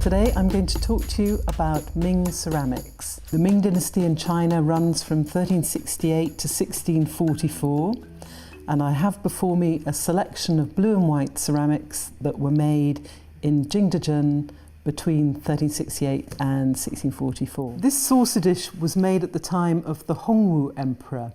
Today I'm going to talk to you about Ming ceramics. The Ming Dynasty in China runs from 1368 to 1644, and I have before me a selection of blue and white ceramics that were made in Jingdezhen between 1368 and 1644. This saucer dish was made at the time of the Hongwu Emperor.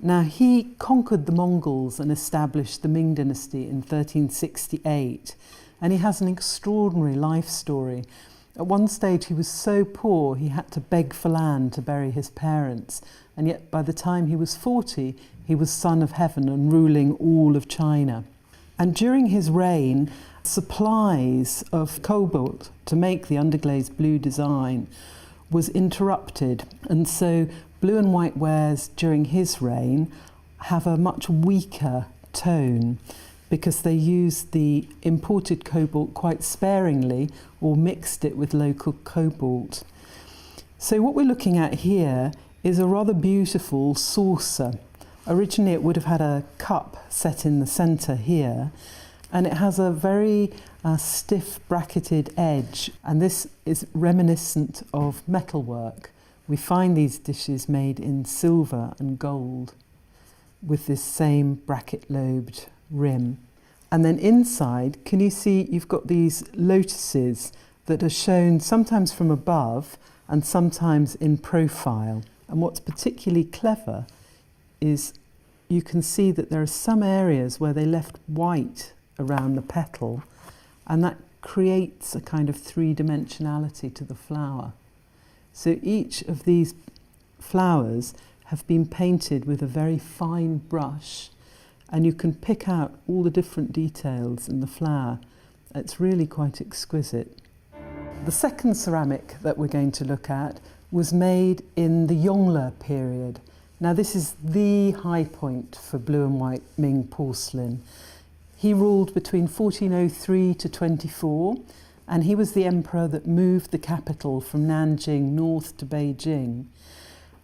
Now, he conquered the Mongols and established the Ming Dynasty in 1368, and he has an extraordinary life story. At one stage he was so poor he had to beg for land to bury his parents, and yet by the time he was 40 he was son of heaven and ruling all of China. And during his reign, supplies of cobalt to make the underglazed blue design was interrupted, and so blue and white wares during his reign have a much weaker tone because they used the imported cobalt quite sparingly or mixed it with local cobalt. So what we're looking at here is a rather beautiful saucer. Originally it would have had a cup set in the centre here, and it has a very stiff bracketed edge, and this is reminiscent of metalwork. We find these dishes made in silver and gold with this same bracket-lobed rim. And then inside, can you see you've got these lotuses that are shown sometimes from above and sometimes in profile. And what's particularly clever is you can see that there are some areas where they left white around the petal, and that creates a kind of three-dimensionality to the flower. So each of these flowers have been painted with a very fine brush, and you can pick out all the different details in the flower. It's really quite exquisite. The second ceramic that we're going to look at was made in the Yongle period. Now this is the high point for blue and white Ming porcelain. He ruled between 1403 to 24, and he was the emperor that moved the capital from Nanjing north to Beijing.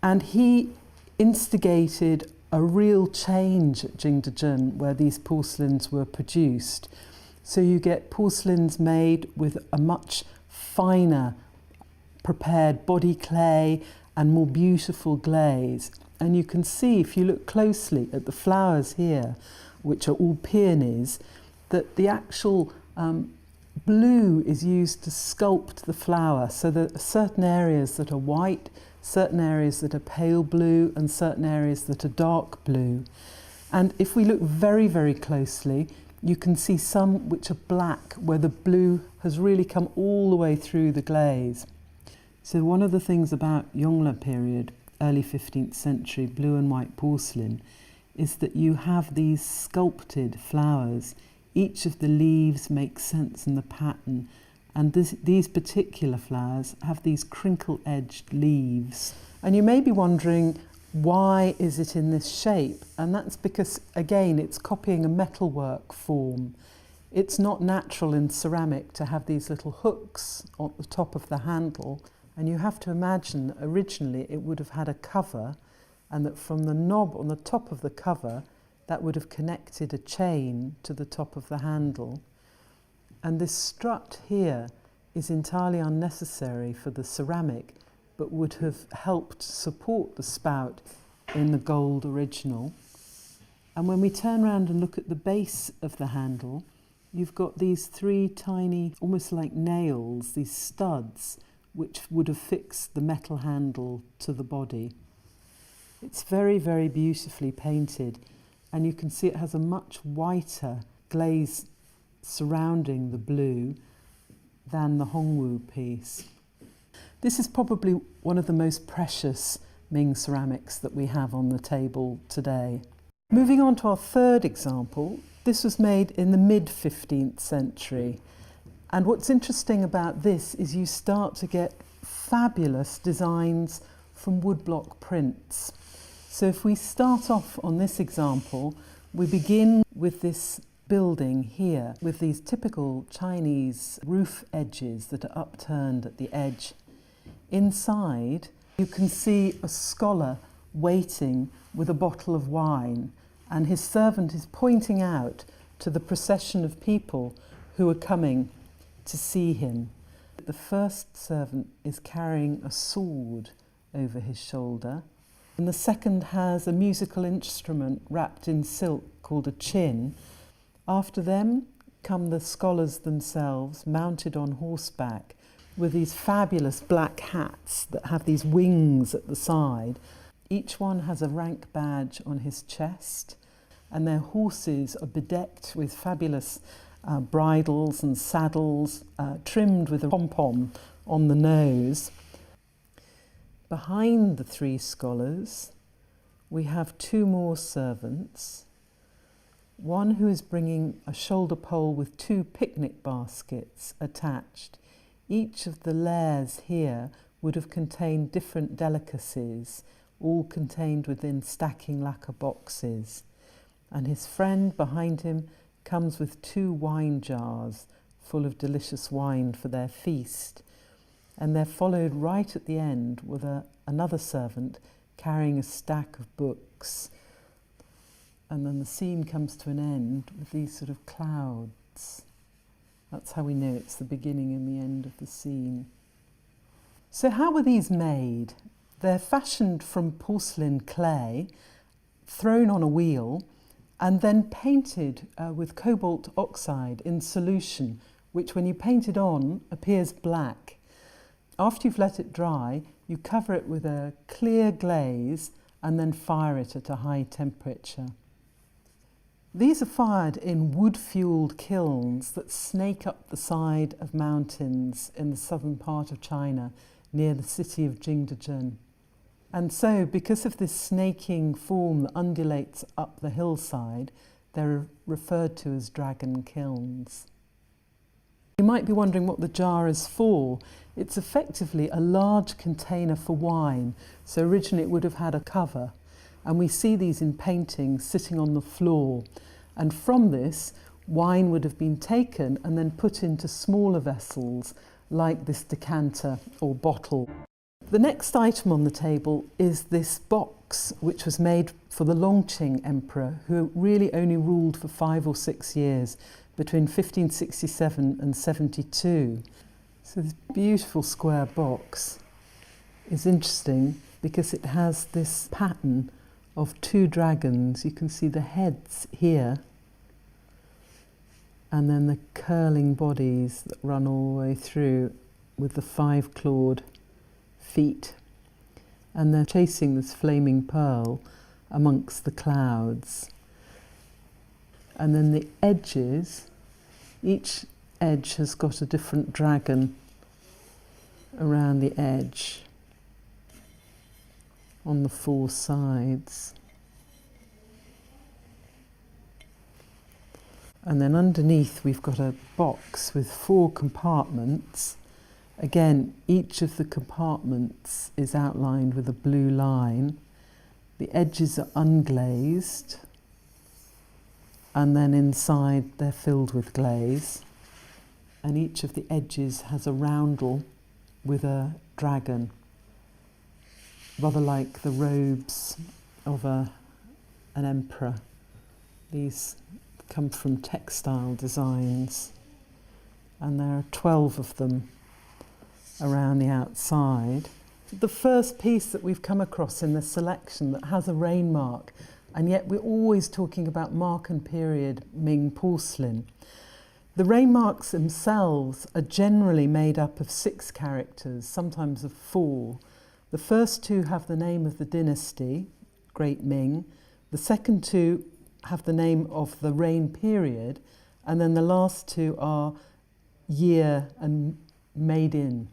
And he instigated a real change at Jingdezhen where these porcelains were produced. So you get porcelains made with a much finer prepared body clay and more beautiful glaze. And you can see, if you look closely at the flowers here, which are all peonies, that the actual blue is used to sculpt the flower, so there are certain areas that are white, certain areas that are pale blue, and certain areas that are dark blue. And if we look very, very closely, you can see some which are black, where the blue has really come all the way through the glaze. So one of the things about Yongle period, early 15th century blue and white porcelain, is that you have these sculpted flowers. Each of the leaves makes sense in the pattern, and these particular flowers have these crinkle-edged leaves. And you may be wondering, why is it in this shape? And that's because, again, it's copying a metalwork form. It's not natural in ceramic to have these little hooks on the top of the handle, and you have to imagine that originally it would have had a cover, and that from the knob on the top of the cover, that would have connected a chain to the top of the handle. And this strut here is entirely unnecessary for the ceramic, but would have helped support the spout in the gold original. And when we turn around and look at the base of the handle, you've got these three tiny, almost like nails, these studs, which would have fixed the metal handle to the body. It's very, very beautifully painted, and you can see it has a much whiter glaze surrounding the blue than the Hongwu piece. This is probably one of the most precious Ming ceramics that we have on the table today. Moving on to our third example, this was made in the mid-15th century. And what's interesting about this is you start to get fabulous designs from woodblock prints. So if we start off on this example, we begin with this building here with these typical Chinese roof edges that are upturned at the edge. Inside, you can see a scholar waiting with a bottle of wine, and his servant is pointing out to the procession of people who are coming to see him. The first servant is carrying a sword over his shoulder, and the second has a musical instrument wrapped in silk called a chin. After them come the scholars themselves, mounted on horseback, with these fabulous black hats that have these wings at the side. Each one has a rank badge on his chest, and their horses are bedecked with fabulous bridles and saddles, trimmed with a pom-pom on the nose. Behind the three scholars, we have two more servants. One who is bringing a shoulder pole with two picnic baskets attached. Each of the layers here would have contained different delicacies, all contained within stacking lacquer boxes. And his friend behind him comes with two wine jars full of delicious wine for their feast. And they're followed right at the end with another servant carrying a stack of books. And then the scene comes to an end with these sort of clouds. That's how we know it's the beginning and the end of the scene. So how were these made? They're fashioned from porcelain clay, thrown on a wheel, and then painted with cobalt oxide in solution, which when you paint it on appears black. After you've let it dry, you cover it with a clear glaze and then fire it at a high temperature. These are fired in wood-fueled kilns that snake up the side of mountains in the southern part of China, near the city of Jingdezhen. And so, because of this snaking form that undulates up the hillside, they're referred to as dragon kilns. You might be wondering what the jar is for. It's effectively a large container for wine. So originally it would have had a cover. And we see these in paintings sitting on the floor. And from this, wine would have been taken and then put into smaller vessels like this decanter or bottle. The next item on the table is this box, which was made for the Longqing Emperor, who really only ruled for 5 or 6 years, between 1567 and 72. So this beautiful square box is interesting because it has this pattern of 2 dragons. You can see the heads here, and then the curling bodies that run all the way through with the 5-clawed feet. And they're chasing this flaming pearl amongst the clouds. And then the edges, each edge has got a different dragon around the edge on the 4 sides. And then underneath we've got a box with 4 compartments. Again, each of the compartments is outlined with a blue line. The edges are unglazed, and then inside they're filled with glaze. And each of the edges has a roundel with a dragon, rather like the robes of an emperor. These come from textile designs, and there are 12 of them around the outside. The first piece that we've come across in the selection that has a rain mark, and yet we're always talking about mark and period Ming porcelain. The rain marks themselves are generally made up of 6 characters, sometimes of 4. The first 2 have the name of the dynasty, Great Ming. The second 2 have the name of the reign period, and then the last 2 are year and made in.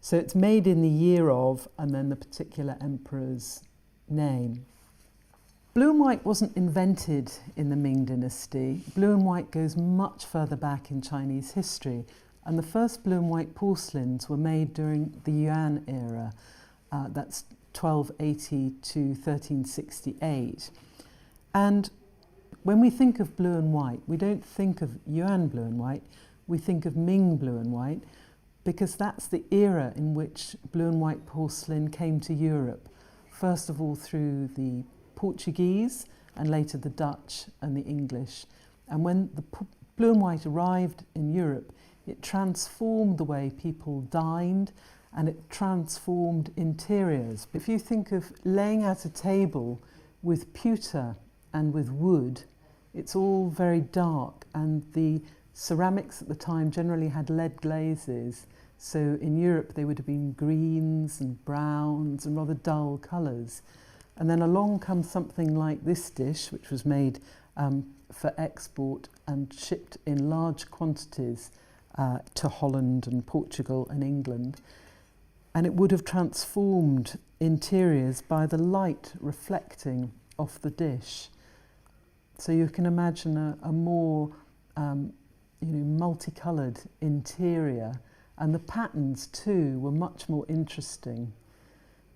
So it's made in the year of, and then the particular emperor's name. Blue and white wasn't invented in the Ming dynasty. Blue and white goes much further back in Chinese history, and the first blue and white porcelains were made during the Yuan era. That's 1280 to 1368. And when we think of blue and white, we don't think of Yuan blue and white, we think of Ming blue and white, because that's the era in which blue and white porcelain came to Europe, first of all through the Portuguese and later the Dutch and the English. And when the blue and white arrived in Europe, It transformed the way people dined, and it transformed interiors. If you think of laying out a table with pewter and with wood, it's all very dark, and the ceramics at the time generally had lead glazes. So in Europe they would have been greens and browns and rather dull colours. And then along comes something like this dish, which was made for export and shipped in large quantities to Holland and Portugal and England. And it would have transformed interiors by the light reflecting off the dish. So you can imagine a more multicoloured interior, and the patterns too were much more interesting.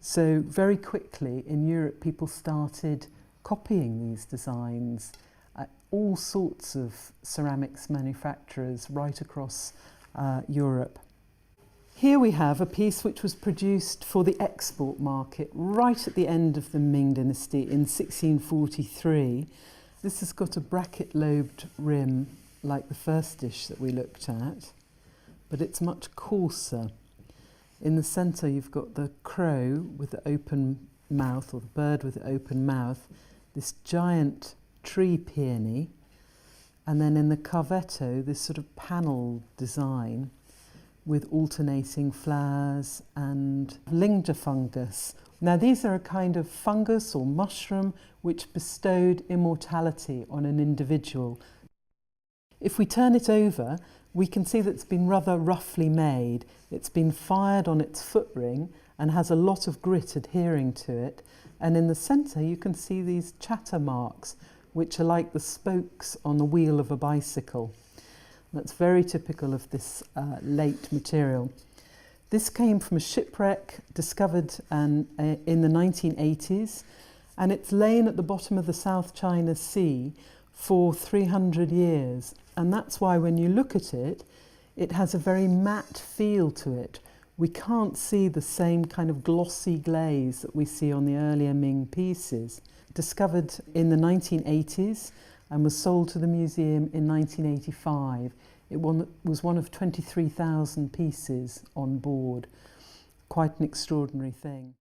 So very quickly in Europe people started copying these designs. All sorts of ceramics manufacturers right across Europe. Here we have a piece which was produced for the export market right at the end of the Ming Dynasty in 1643. This has got a bracket-lobed rim like the first dish that we looked at, but it's much coarser. In the centre you've got the crow with the open mouth, or the bird with the open mouth, this giant tree peony, and then in the carvetto this sort of panel design with alternating flowers and linger fungus. Now these are a kind of fungus or mushroom which bestowed immortality on an individual. If we turn it over, we can see that it's been rather roughly made. It's been fired on its foot ring and has a lot of grit adhering to it. And in the centre you can see these chatter marks, which are like the spokes on the wheel of a bicycle. That's very typical of this late material. This came from a shipwreck discovered in the 1980s, and it's lain at the bottom of the South China Sea for 300 years. And that's why when you look at it, it has a very matte feel to it. We can't see the same kind of glossy glaze that we see on the earlier Ming pieces. Discovered in the 1980s and was sold to the museum in 1985. It was one of 23,000 pieces on board. Quite an extraordinary thing.